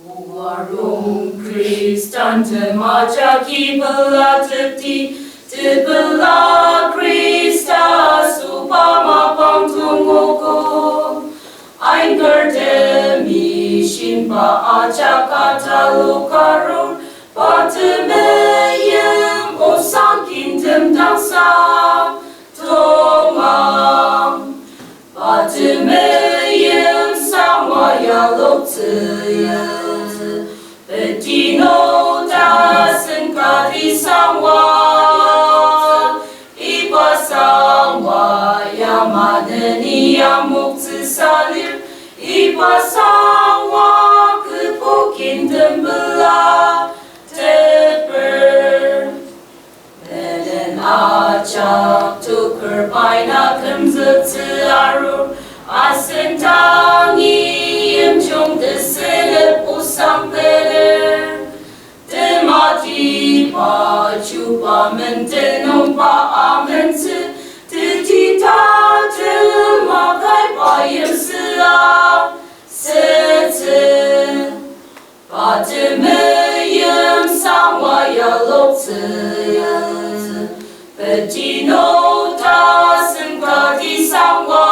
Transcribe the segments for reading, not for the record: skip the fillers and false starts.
Warung Kristan maja kibela tebela Krista supama pangtunguku ein gerdemi shinpa aja kata lukarun patemeyem osang kintem dansa tomam patemeyem samaya loktseyem Betino dasen kadi sangwa Ipa sangwa yamadeni yamukti salir Ipa sangwa kepukin tembela teper Beden acak tuker paina kemzetsi arur Asentangi yemjong deselet usang peder Temati pa chupa mentenom pa amense Titita temakai pa yemsea setse Patemeyem sangwa yalokseya Petino tasen kadi sangwa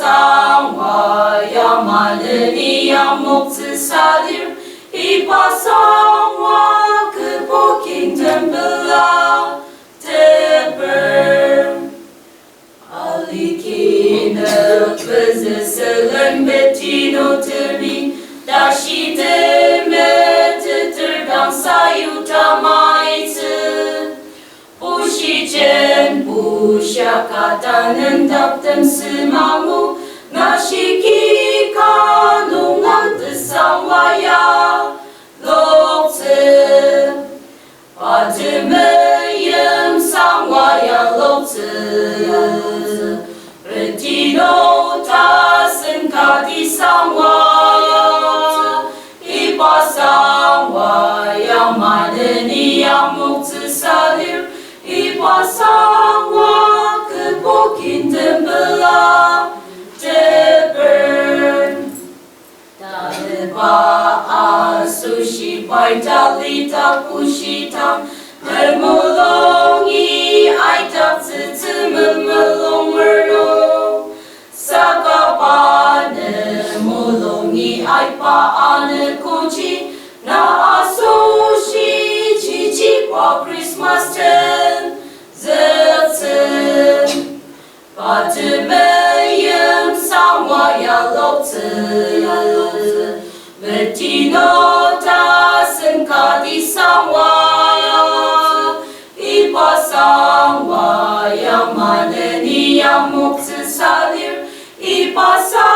Sangwa yamaleni yamukti salir Ipa sangwa kepoking tembela teper Alikine bezeselen betino termi Dashi temete tergang sayuta maitse Pushichen pushakatanen daptem simamu Nashiki kanungan tesawaya lokse Patemeyem sangwaya lokse Retino tasen kadi sangwa Ipa sangwaya madeni yamukse salir Ipa sangwa kepokin tembela Teper Talepa asushi paitalita pushitam Termolongi aitak tsememelong merno Sakapane molongi aipa ane kuchi Na asushi chichi kwa Christmas ten Zetsen Patemeyem sangwa yaloktseyem Betino tasen kadi sangwa Ipa sangwa yamadeni yamukse salir Ipa sangwa